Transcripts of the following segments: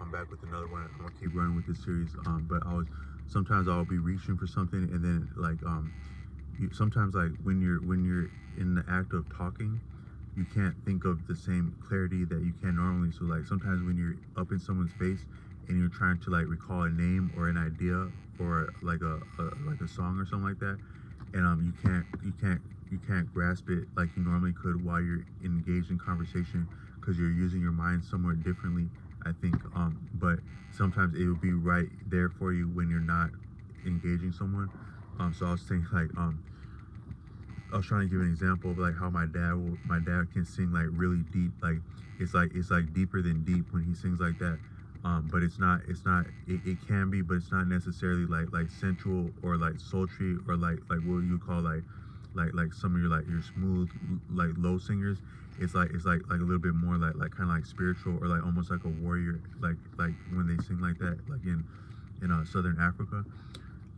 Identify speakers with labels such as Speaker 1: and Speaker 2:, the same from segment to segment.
Speaker 1: I'm back with another one. I'm gonna keep running with this series. But sometimes I'll be reaching for something, and then sometimes like when you're in the act of talking, you can't think of the same clarity that you can normally. So like sometimes when you're up in someone's face and you're trying to like recall a name or an idea or like a song or something like that, and you can't grasp it like you normally could while you're engaged in conversation because you're using your mind somewhat differently, I think. But sometimes it will be right there for you when you're not engaging someone. So I was saying like I was trying to give an example of like how my dad can sing like really deep, like it's like deeper than deep when he sings like that. But it can be, but it's not necessarily like sensual or like sultry or like what you call like some of your smooth like low singers. It's like a little bit more like kind of like spiritual or like almost like a warrior, like when they sing like that, like in Southern Africa,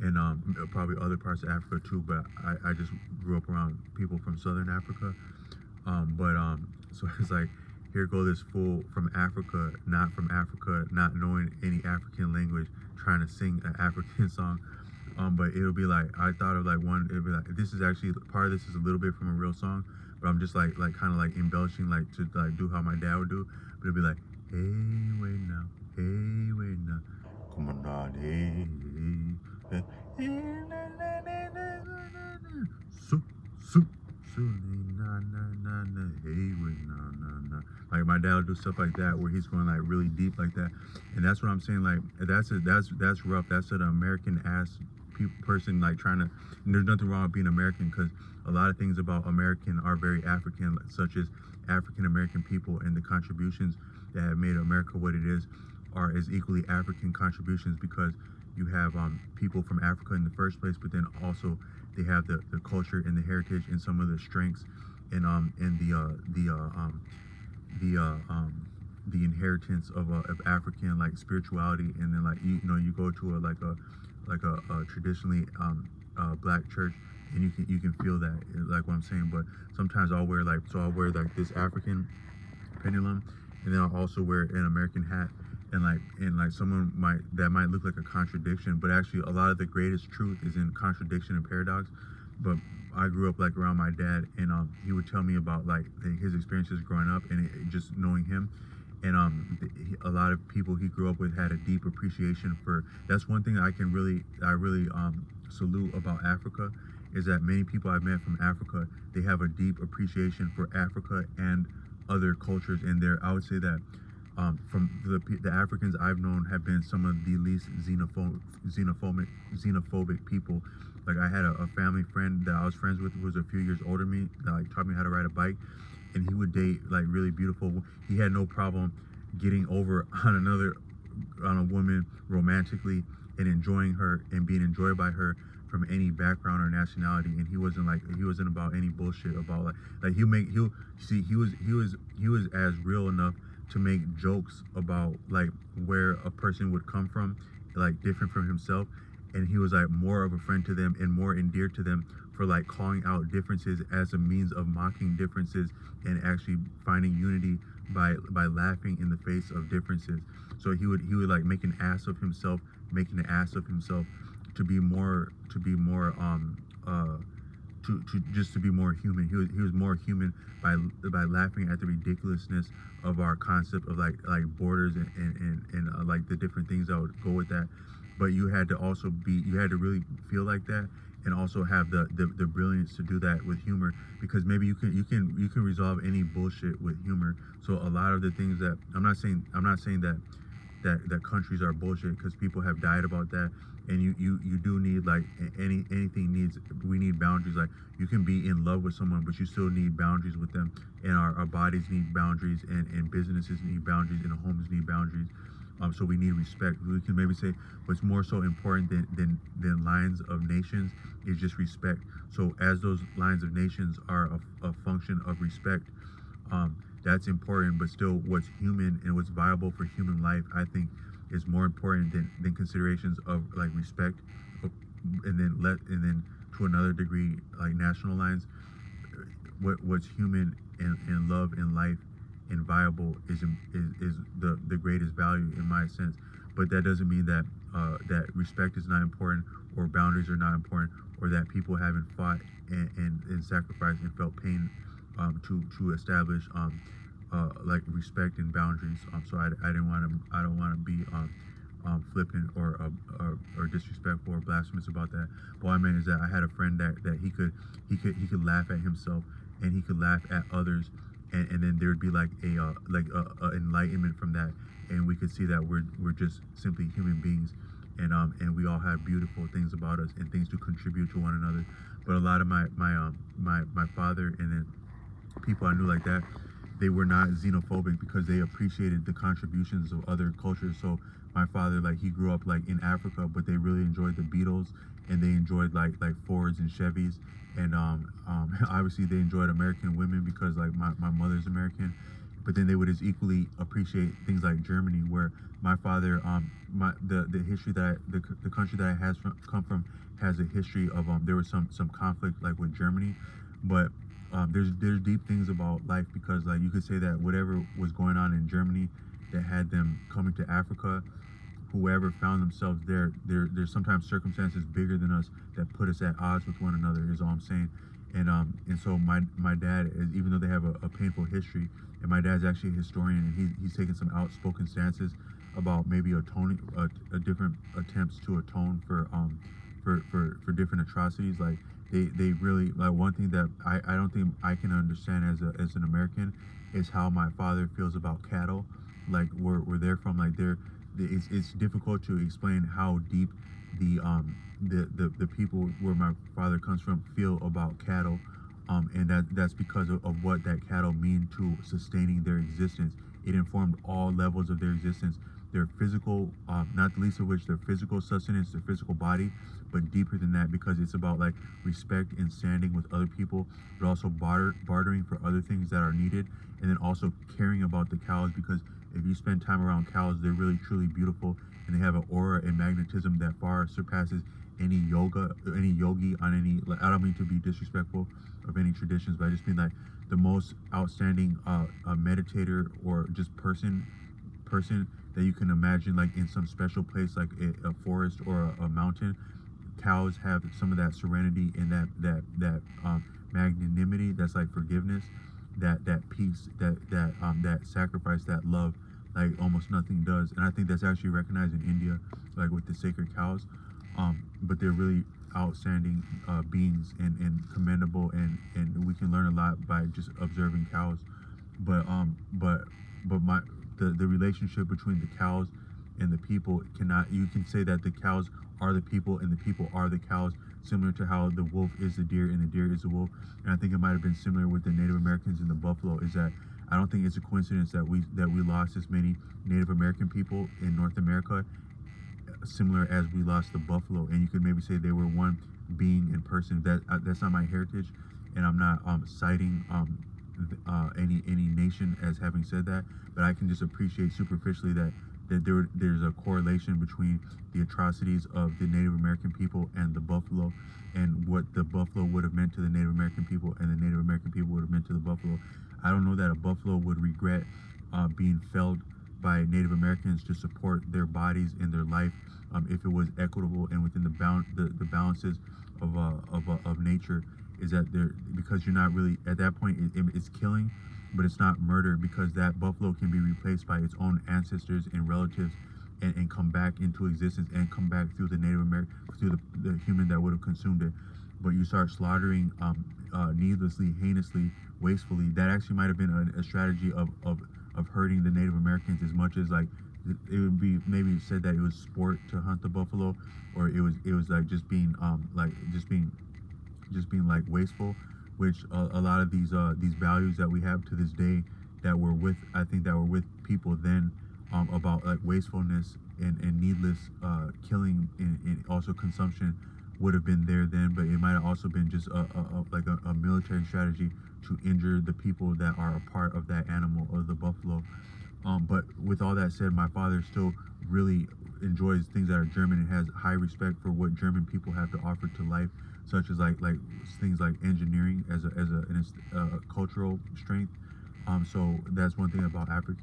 Speaker 1: and probably other parts of Africa too. But I just grew up around people from Southern Africa. So it's like, here go this fool from Africa, not knowing any African language, trying to sing an African song. But it'll be like, I thought of like one, it'll be like, this is actually, part of this is a little bit from a real song, but I'm just like kind of like embellishing, like to like do how my dad would do. But it'll be like, hey, wait now, come on now, hey, so, so, na na na na, hey, wait, na. Like my dad would do stuff like that where he's going like really deep like that, and that's what I'm saying. Like that's rough. That's an American ass person like trying to. And there's nothing wrong with being American because a lot of things about American are very African, such as African American people and the contributions that have made America what it is are as equally African contributions because you have people from Africa in the first place, but then also they have the culture and the heritage and some of the strengths and the inheritance of African like spirituality, and then like you go to a traditionally black church, and you can feel that, like what I'm saying. But sometimes I'll wear like this African pendulum, and then I'll also wear an American hat, and like someone might look like a contradiction, but actually a lot of the greatest truth is in contradiction and paradox. But I grew up like around my dad, and he would tell me about like his experiences growing up, and just knowing him, and a lot of people he grew up with had a deep appreciation for. That's one thing I really salute about Africa, is that many people I've met from Africa, they have a deep appreciation for Africa and other cultures, and I would say that from the Africans I've known have been some of the least xenophobic people. Like I had a family friend that I was friends with who was a few years older than me that like taught me how to ride a bike, and he would date like really beautiful. He had no problem getting over on a woman romantically and enjoying her and being enjoyed by her from any background or nationality. And he wasn't about any bullshit about he was as real enough to make jokes about like where a person would come from, like different from himself, and he was like more of a friend to them and more endeared to them for like calling out differences as a means of mocking differences and actually finding unity by laughing in the face of differences. So he would like make an ass of himself, making an ass of himself to be more to be more human. He was more human by laughing at the ridiculousness of our concept of like borders and like the different things that would go with that. But you had to really feel like that, and also have the brilliance to do that with humor, because maybe you can resolve any bullshit with humor. So a lot of the things that I'm not saying that countries are bullshit, because people have died about that, and you do need like we need boundaries. Like you can be in love with someone, but you still need boundaries with them, and our bodies need boundaries, and businesses need boundaries, and homes need boundaries. So we need respect. We can maybe say what's more so important than lines of nations is just respect. So as those lines of nations are a function of respect, that's important. But still, what's human and what's viable for human life, I think, is more important than considerations of like respect, and then to another degree like national lines. What's human and love in life and viable is the greatest value in my sense. But that doesn't mean that that respect is not important, or boundaries are not important, or that people haven't fought and sacrificed and felt pain to establish like respect and boundaries. So I don't want to be flippant or disrespectful or blasphemous about that. But what I meant is that I had a friend that he could laugh at himself, and he could laugh at others, and then there would be like a enlightenment from that, and we could see that we're just simply human beings, and we all have beautiful things about us and things to contribute to one another. But a lot of my father and then people I knew like that, they were not xenophobic because they appreciated the contributions of other cultures. So my father, like, he grew up like in Africa, but they really enjoyed the Beatles, and they enjoyed like Fords and Chevys, and obviously they enjoyed American women because like my mother's American. But then they would as equally appreciate things like Germany, where my father, the history that the country that I come from has a history of there was some conflict like with Germany, but there's deep things about life, because like you could say that whatever was going on in Germany that had them coming to Africa, whoever found themselves there's sometimes circumstances bigger than us that put us at odds with one another, is all I'm saying. And so my dad is, even though they have a painful history, and my dad's actually a historian, and he's taken some outspoken stances about maybe atoning different attempts to atone for different atrocities. Like they really, like, one thing that I don't think I can understand as an American is how my father feels about cattle. Like where they're from, like it's difficult to explain how deep the people where my father comes from feel about cattle, and that's because of what that cattle mean to sustaining their existence. It informed all levels of their existence, their physical, not the least of which their physical sustenance, their physical body, but deeper than that, because it's about like respect and standing with other people, but also bartering for other things that are needed, and then also caring about the cows, because if you spend time around cows, they're really truly beautiful, and they have an aura and magnetism that far surpasses any yogi on any, like, I don't mean to be disrespectful of any traditions, but I just mean like the most outstanding meditator or just person that you can imagine, like in some special place like a forest or a mountain. Cows have some of that serenity and that magnanimity, that's like forgiveness, that peace, that sacrifice, that love, like almost nothing does. And I think that's actually recognized in India, like with the sacred cows. But they're really outstanding beings and commendable, and we can learn a lot by just observing cows. But the relationship between the cows and the people cannot, you can say that the cows are the people and the people are the cows, similar to how the wolf is the deer and the deer is the wolf. And I think it might have been similar with the Native Americans and the buffalo, is that I don't think it's a coincidence that we lost as many Native American people in North America, similar as we lost the buffalo. And you could maybe say they were one being in person. That's not my heritage, and I'm not citing any nation as having said that, but I can just appreciate superficially that there's a correlation between the atrocities of the Native American people and the buffalo, and what the buffalo would have meant to the Native American people and the Native American people would have meant to the buffalo. I don't know that a buffalo would regret being felled by Native Americans to support their bodies and their life, if it was equitable and within the balances of nature. Is that there, because you're not really at that point, it's killing, but it's not murder, because that buffalo can be replaced by its own ancestors and relatives, and come back into existence and come back through the Native American, through the human that would have consumed it. But you start slaughtering needlessly, heinously, wastefully. That actually might have been a strategy of hurting the Native Americans, as much as like it would be maybe said that it was sport to hunt the buffalo, or it was like just being like wasteful, which a lot of these values that we have to this day that were with, I think that were with people then, about like wastefulness and needless killing and also consumption, would have been there then. But it might have also been just a military strategy to injure the people that are a part of that animal, or the buffalo. But with all that said, my father still really enjoys things that are German and has high respect for what German people have to offer to life, such as like things like engineering as a cultural strength, So that's one thing about African